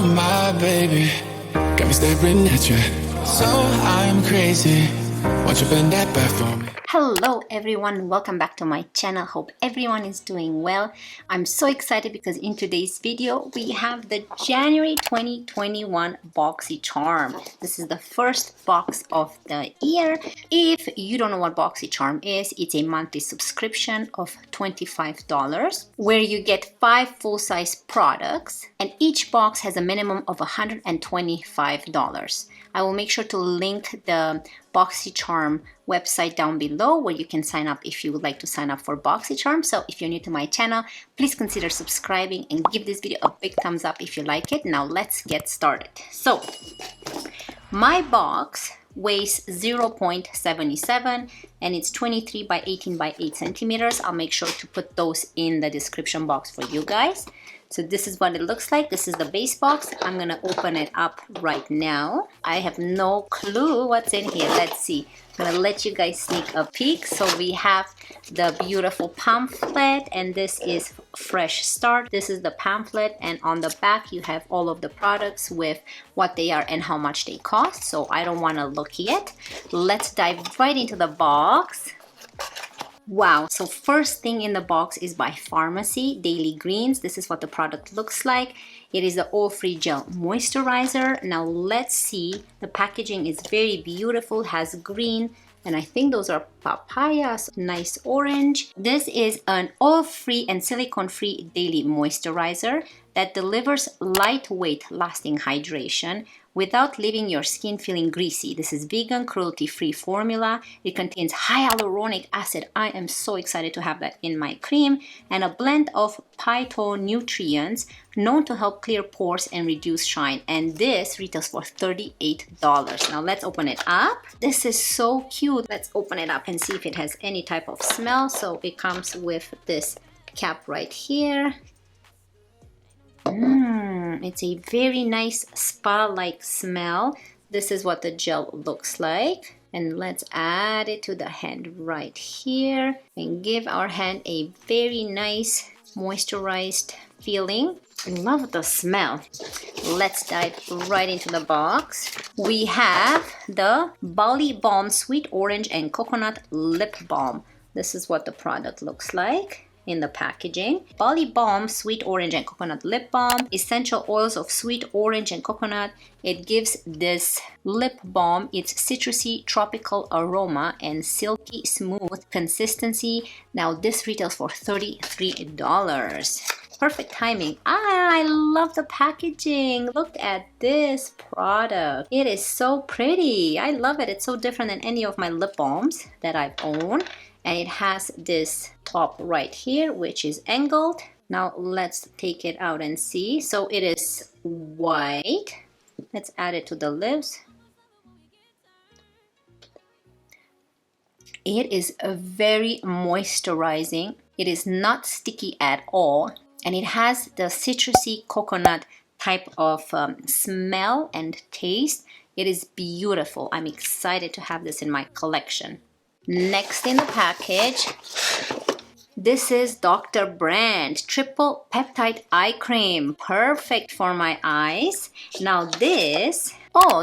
my baby, got me staring at you. So I'm crazy. Won't you bend that back for me? Hello everyone, welcome back to my channel. Hope everyone is doing well. I'm so excited because in today's video we have the January 2021 BOXYCHARM. This is the first box of the year. If you don't know what BOXYCHARM is, it's a monthly subscription of $25 where you get 5 full-size products and each box has a minimum of $125. I will make sure to link the BOXYCHARM website down below where you can sign up if you would like to sign up for BOXYCHARM. So if you're new to my channel, please consider subscribing and give this video a big thumbs up if you like it. Now let's get started. So my box weighs 0.77 and it's 23 by 18 by 8 centimeters. I'll make sure to put those in the description box for you guys. So this is what it looks like. This is the base box. I'm gonna open it up right now. I have no clue what's in here. Let's see. I'm gonna let you guys sneak a peek. So we have the beautiful pamphlet and this is Fresh Start. This is the pamphlet and on the back you have all of the products with what they are and how much they cost. So I don't wanna look yet. Let's dive right into the box. Wow, so first thing in the box is by Pharmacy Daily Greens. This is what the product looks like. It is the oil-free gel moisturizer. Now let's see. The packaging is very beautiful, has green, and I think those are papayas, nice orange. This is an oil-free and silicone-free daily moisturizer that delivers lightweight, lasting hydration without leaving your skin feeling greasy. This is vegan, cruelty-free formula. It contains high hyaluronic acid. I am so excited to have that in my cream. And a blend of phytonutrients known to help clear pores and reduce shine. And this retails for $38. Now let's open it up. This is so cute. Let's open it up and see if it has any type of smell. So it comes with this cap right here. It's a very nice spa-like smell. This is what the gel looks like. And let's add it to the hand right here and give our hand a very nice moisturized feeling. I love the smell. Let's dive right into the box. We have the Bali Balm Sweet Orange and Coconut Lip Balm. This is what the product looks like in the packaging. Bali Balm Sweet Orange and Coconut Lip Balm. Essential oils of sweet orange and coconut. It gives this lip balm its citrusy tropical aroma and silky smooth consistency. Now this retails for $33. Perfect timing. I love the packaging. Look at this product. It is so pretty. I love it. It's so different than any of my lip balms that I've owned. And it has this top right here, which is angled. Now let's take it out and see. So it is white. Let's add it to the lips. It is very moisturizing. It is not sticky at all. And it has the citrusy coconut type of smell and taste. It is beautiful. I'm excited to have this in my collection. Next in the package, this is Dr. Brandt Triple Peptide Eye Cream. Perfect for my eyes. Now this,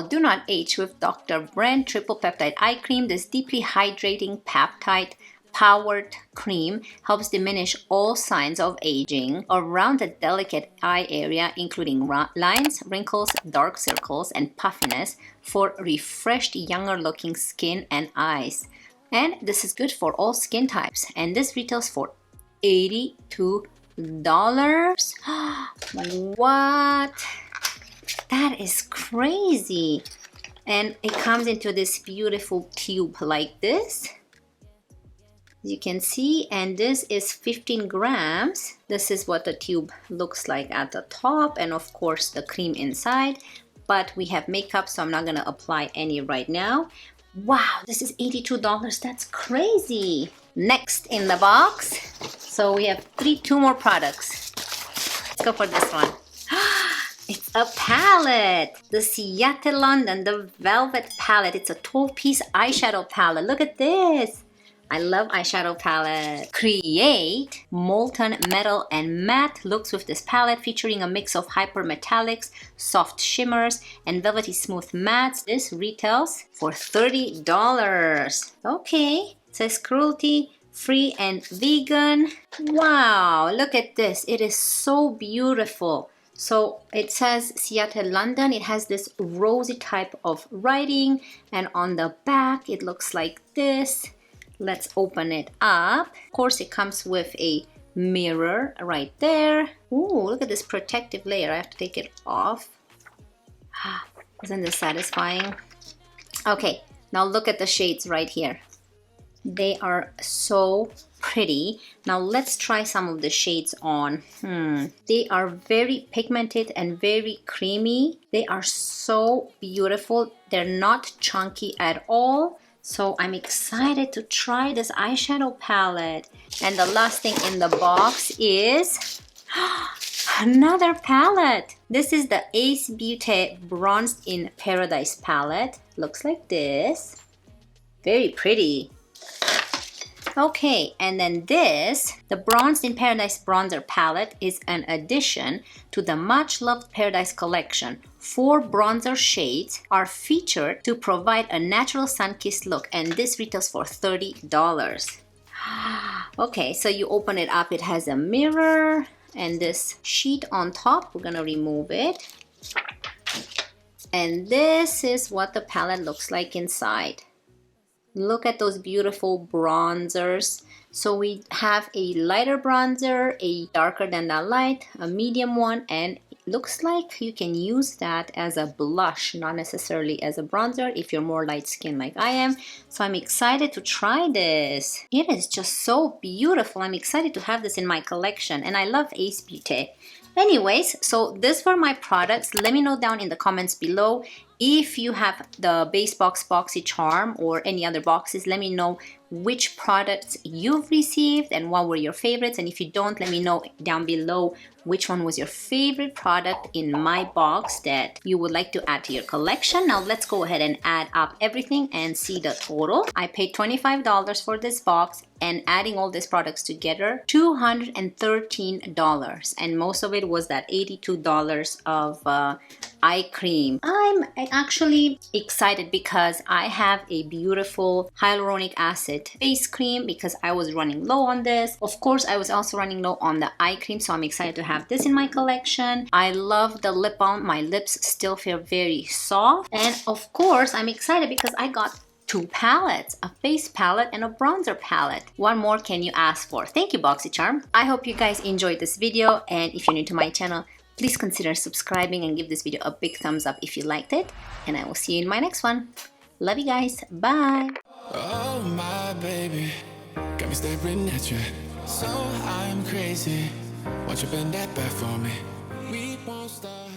do not age with Dr. Brandt Triple Peptide Eye Cream. This deeply hydrating peptide powered cream helps diminish all signs of aging around the delicate eye area, including lines, wrinkles, dark circles, and puffiness for refreshed, younger looking skin and eyes. And this is good for all skin types. And this retails for $82. What? That is crazy. And it comes into this beautiful tube like this. You can see, and this is 15 grams. This is what the tube looks like at the top, and of course the cream inside. But we have makeup, so I'm not gonna apply any right now. Wow, this is $82. That's crazy. Next in the box, so we have two more products. Let's go for this one. It's a palette. The Seattle London, the Velvet palette. It's a 12-piece eyeshadow palette. Look at this. I love eyeshadow palette. Create molten metal and matte looks with this palette, featuring a mix of hyper metallics, soft shimmers, and velvety smooth mattes. This retails for $30. Okay, it says cruelty free and vegan. Wow, look at this. It is so beautiful. So it says Seattle, London. It has this rosy type of writing, and on the back it looks like this. Let's open it up. Of course, it comes with a mirror right there. Ooh, look at this protective layer. I have to take it off. Isn't this satisfying? Okay, now look at the shades right here. They are so pretty. Now let's try some of the shades on. They are very pigmented and very creamy. They are so beautiful. They're not chunky at all. So I'm excited to try this eyeshadow palette. And the last thing in the box is another palette. This is the Ace Beauty Bronzed in Paradise palette. Looks like this. Very pretty. Okay, and then this, the Bronzed in Paradise Bronzer palette, is an addition to the much-loved Paradise collection. 4 bronzer shades are featured to provide a natural sun-kissed look, and this retails for $30. Okay, so you open it up, it has a mirror and this sheet on top. We're gonna remove it. And this is what the palette looks like inside. Look at those beautiful bronzers. So we have a lighter bronzer, a darker than that light, a medium one, and it looks like you can use that as a blush, not necessarily as a bronzer if you're more light skinned like I am. So I'm excited to try this. It is just so beautiful. I'm excited to have this in my collection, and I love Ace Beauty. Anyways, so these were my products. Let me know down in the comments below if you have the base box BOXYCHARM or any other boxes. Let me know which products you've received and what were your favorites. And if you don't, let me know down below which one was your favorite product in my box that you would like to add to your collection. Now let's go ahead and add up everything and see the total. I paid $25 for this box, and adding all these products together, $213, and most of it was that $82 of eye cream. I'm actually excited because I have a beautiful hyaluronic acid face cream because I was running low on this. Of course, I was also running low on the eye cream, so I'm excited to have this in my collection. I love the lip balm. My lips still feel very soft, and of course I'm excited because I got 2 palettes, a face palette and a bronzer palette. What more can you ask for? Thank you, BOXYCHARM. I hope you guys enjoyed this video, and if you're new to my channel, please consider subscribing and give this video a big thumbs up if you liked it, and I will see you in my next one. Love you guys. Bye. Oh my baby, got me staring at you. So I'm crazy. Won't you bend that back for me? We won't stop.